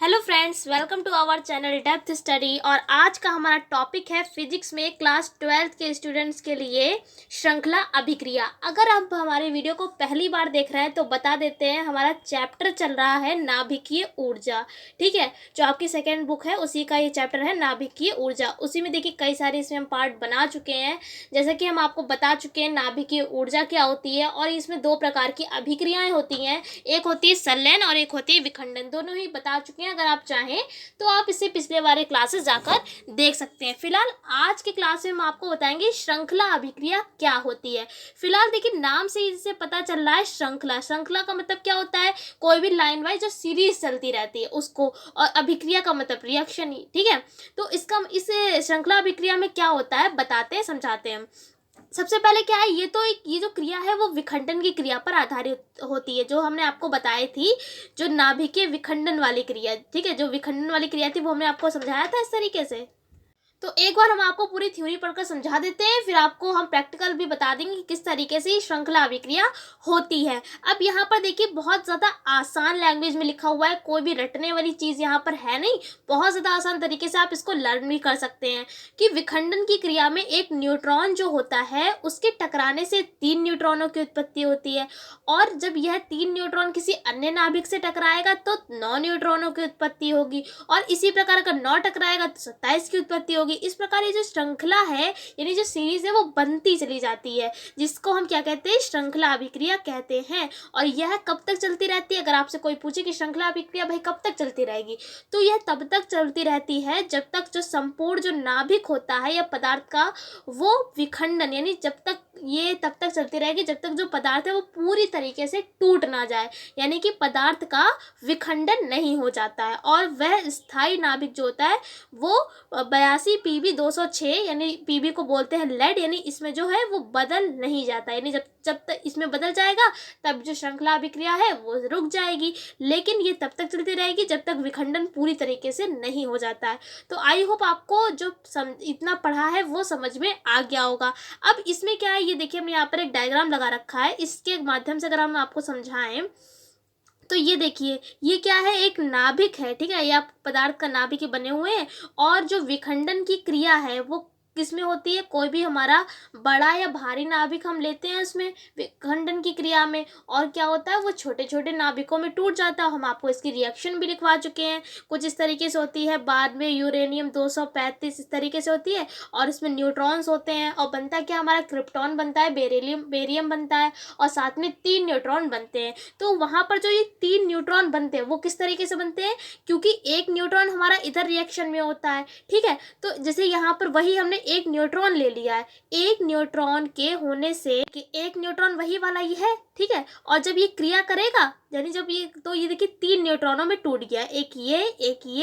Hello friends, welcome to our channel depth study. और आज का हमारा टॉपिक है फिजिक्स में क्लास 12th के स्टूडेंट्स के लिए श्रृंखला अभिक्रिया। अगर आप हमारे वीडियो को पहली बार देख रहे हैं तो बता देते हैं, हमारा चैप्टर चल रहा है नाभिकीय ऊर्जा। ठीक है, जो आपकी सेकेंड बुक है उसी का ये चैप्टर है नाभिकीय ऊर्जा। उसी में देखिए कई सारे इसमें हम पार्ट बना चुके हैं। जैसे कि हम आपको बता चुके हैं नाभिकीय ऊर्जा क्या होती है, और इसमें दो प्रकार की अभिक्रियाएं होती हैं, एक होती है संलयन और एक होती है विखंडन। दोनों ही बता चुके हैं। अगर आप चाहें तो आप इससे पिछले वाले क्लासेस जाकर देख सकते हैं। फिलहाल आज के क्लास में हम आपको बताएंगे श्रृंखला अभिक्रिया क्या होती है। फिलहाल देखिए नाम से इससे पता चल रहा है श्रृंखला। श्रृंखला का मतलब क्या होता है? कोई भी लाइन वाइज जो सीरीज चलती रहती है उसको, और अभिक्रिया का मतलब रिएक्शन ही। ठीक है, तो इस श्रृंखला अभिक्रिया में क्या होता है बताते हैं, समझाते हैं। सबसे पहले क्या है, ये जो क्रिया है वो विखंडन की क्रिया पर आधारित होती है, जो हमने आपको बताई थी, जो नाभिकीय विखंडन वाली क्रिया। ठीक है, जो विखंडन वाली क्रिया थी वो हमने आपको समझाया था इस तरीके से। तो एक बार हम आपको पूरी थ्योरी पढ़कर समझा देते हैं, फिर आपको हम प्रैक्टिकल भी बता देंगे कि किस तरीके से श्रृंखला अभिक्रिया होती है। अब यहाँ पर देखिए बहुत ज़्यादा आसान लैंग्वेज में लिखा हुआ है, कोई भी रटने वाली चीज़ यहाँ पर है नहीं। बहुत ज़्यादा आसान तरीके से आप इसको लर्न भी कर सकते हैं कि विखंडन की क्रिया में एक न्यूट्रॉन जो होता है उसके टकराने से 3 न्यूट्रॉनों की उत्पत्ति होती है, और जब यह 3 न्यूट्रॉन किसी अन्य नाभिक से टकराएगा तो 9 न्यूट्रॉनों की उत्पत्ति होगी, और इसी प्रकार अगर 9 टकराएगा तो 27 की उत्पत्ति होगी। इस प्रकार ये जो श्रृंखला है, यानी जो सीरीज है, वो बनती चली जाती है, जिसको हम क्या कहते हैं? श्रृंखला अभिक्रिया कहते हैं। और यह कब तक चलती रहती है? अगर आपसे कोई पूछे कि श्रृंखला अभिक्रिया भाई कब तक चलती रहेगी, तो यह तब तक चलती रहती है जब तक जो संपूर्ण जो नाभिक होता है या पदार्थ का वो विखंडन, यानी तब तक चलती रहेगी जब तक जो पदार्थ है वो पूरी तरीके से टूट ना जाए, यानी कि पदार्थ का विखंडन नहीं हो जाता है। और वह स्थायी नाभिक जो होता है वो 82 PB 206, यानी PB को बोलते हैं लेड, यानी इसमें जो है वो बदल नहीं जाता, यानी जब तक इसमें बदल जाएगा तब जो श्रृंखला अभिक्रिया है वो रुक जाएगी। लेकिन ये तब तक चलती रहेगी जब तक विखंडन पूरी तरीके से नहीं हो जाता है। तो आई होप आपको जो इतना पढ़ा है वो समझ में आ गया होगा। अब इसमें क्या है, ये देखिए हमने यहाँ पर एक डायग्राम लगा रखा है, इसके माध्यम से अगर हम आपको समझाएं तो ये देखिए, ये क्या है? एक नाभिक है। ठीक है, ये आप पदार्थ का नाभिक ही बने हुए हैं, और जो विखंडन की क्रिया है वो किसमें होती है? कोई भी हमारा बड़ा या भारी नाभिक हम लेते हैं उसमें विखंडन की क्रिया में, और क्या होता है? वो छोटे छोटे नाभिकों में टूट जाता है। हम आपको इसकी रिएक्शन भी लिखवा चुके हैं, कुछ इस तरीके से होती है। बाद में यूरेनियम 235 इस तरीके से होती है, और इसमें न्यूट्रॉन्स होते हैं, और बनता क्या? हमारा क्रिप्टॉन बनता है, बेरियम बनता है, और साथ में 3 न्यूट्रॉन बनते हैं। तो वहाँ पर जो ये 3 न्यूट्रॉन बनते हैं वो किस तरीके से बनते हैं? क्योंकि एक न्यूट्रॉन हमारा इधर रिएक्शन में होता है। ठीक है, तो जैसे यहाँ पर वही हमने एक न्यूट्रॉन ले लिया है, एक न्यूट्रॉन के होने से कि एक न्यूट्रॉन वही वाला ही है। ठीक है, और जब ये क्रिया करेगा, यानी जब ये, तो ये देखिए 3 न्यूट्रॉनों में टूट गया, एक ये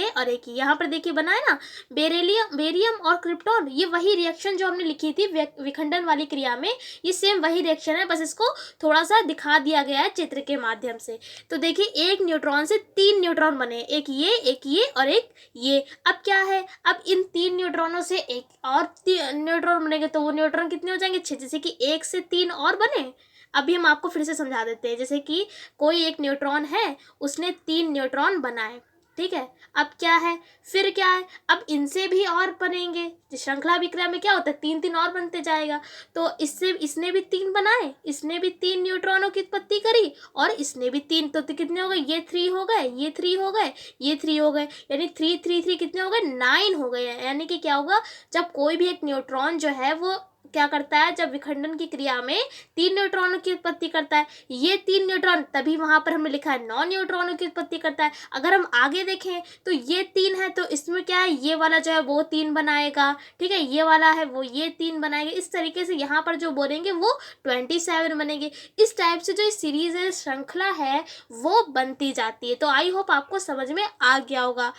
और एक ये। यहाँ पर देखिए बना है ना, बेरियम और क्रिप्टॉन। ये वही रिएक्शन जो हमने लिखी थी विखंडन वाली क्रिया में, ये सेम वही रिएक्शन है, बस इसको थोड़ा सा दिखा दिया गया है चित्र के माध्यम से। तो देखिए एक न्यूट्रॉन से 3 न्यूट्रॉन बने, एक ये और एक ये। अब क्या है, अब इन 3 न्यूट्रॉनों से एक और न्यूट्रॉन बनेंगे, तो वो न्यूट्रॉन कितने हो जाएंगे? 6। जैसे कि 1 से 3 और बने। अभी हम आपको फिर से समझा देते हैं। जैसे कि कोई एक न्यूट्रॉन है, उसने 3 न्यूट्रॉन बनाए। ठीक है, अब क्या है, फिर क्या है, अब इनसे भी और बनेंगे। श्रृंखला अभिक्रिया में क्या होता है? 3 और बनते जाएगा। तो इसने भी 3 बनाए, इसने भी 3 न्यूट्रॉनों की उत्पत्ति करी, और इसने भी 3। तो कितने हो गए? ये 3 हो गए, ये 3 हो गए, ये 3 हो गए, यानी 3 कितने हो गए? 9 हो गए। यानी कि क्या होगा, जब कोई भी एक न्यूट्रॉन जो है वो क्या करता है, जब विखंडन की क्रिया में 3 न्यूट्रॉनों की उत्पत्ति करता है, ये 3 न्यूट्रॉन, तभी वहां पर हमने लिखा है 9 न्यूट्रॉनों की उत्पत्ति करता है। अगर हम आगे देखें तो ये 3 है, तो इसमें क्या है, ये वाला जो है वो 3 बनाएगा। ठीक है, ये वाला है वो ये 3 बनाएगा। इस तरीके से यहाँ पर जो बोलेंगे वो 27 बनेंगे। इस टाइप से जो सीरीज है, श्रृंखला है, वो बनती जाती है। तो आई होप आपको समझ में आ गया होगा।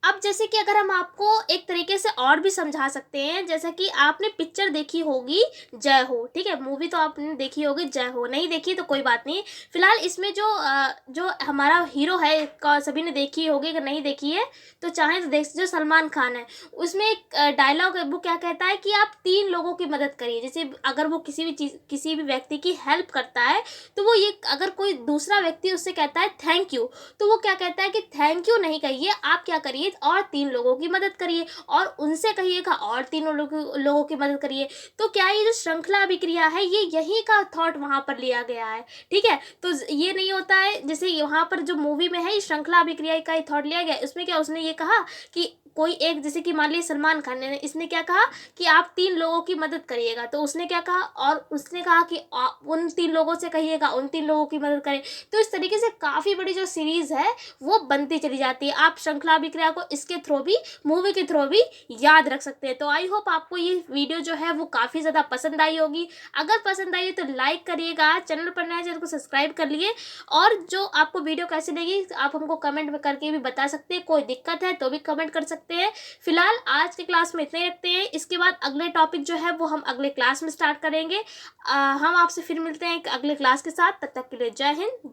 अब जैसे कि अगर हम आपको एक तरीके से और भी समझा सकते हैं, जैसा कि आपने पिक्चर देखी होगी जय हो, ठीक है, मूवी तो आपने देखी होगी जय हो, नहीं देखी तो कोई बात नहीं। फिलहाल इसमें जो हमारा हीरो है का सभी ने देखी होगी, अगर नहीं देखी है तो चाहे तो देख, जो सलमान खान है, उसमें एक डायलॉग है, वो क्या कहता है कि आप 3 लोगों की मदद करिए। जैसे अगर वो किसी भी व्यक्ति की हेल्प करता है, तो वो ये, अगर कोई दूसरा व्यक्ति उससे कहता है थैंक यू, तो वो क्या कहता है कि थैंक यू नहीं कहिए, आप क्या करिए और 3 लोगों की मदद करिए, और उनसे कहिएगा और 3 लोगों की मदद करिए। तो क्या ये जो श्रृंखला अभिक्रिया है, ये यही का थॉट वहाँ पर लिया गया है, ठीक है। तो ये नहीं होता है, जैसे यहाँ पर जो मूवी में है, ये श्रृंखला अभिक्रिया का ही थॉट लिया गया है। उसमें क्या उसने ये कहा कि कोई एक, जैसे कि मान लीजिए सलमान खान ने, इसने क्या कहा कि आप 3 लोगों की मदद करिएगा, तो उसने क्या कहा, और उसने कहा कि उन 3 लोगों से कहिएगा उन 3 लोगों की मदद करें। तो इस तरीके से काफ़ी बड़ी जो सीरीज़ है वो बनती चली जाती है। आप श्रृंखला अभिक्रिया को इसके थ्रू भी, मूवी के थ्रू भी याद रख सकते हैं। तो आई होप आपको ये वीडियो जो है वो काफ़ी ज़्यादा पसंद आई होगी। अगर पसंद आई है तो लाइक करिएगा, चैनल पर नए चैनल को सब्सक्राइब कर लिए, और जो आपको वीडियो कैसी लगी आप हमको कमेंट में करके भी बता सकते हैं। कोई दिक्कत है तो भी कमेंट कर सकते हैं। फिलहाल आज के क्लास में इतने ही रखते हैं, इसके बाद अगले टॉपिक जो है वो हम अगले क्लास में स्टार्ट करेंगे। हम आपसे फिर मिलते हैं एक अगले क्लास के साथ, तब तक के लिए जय हिंद।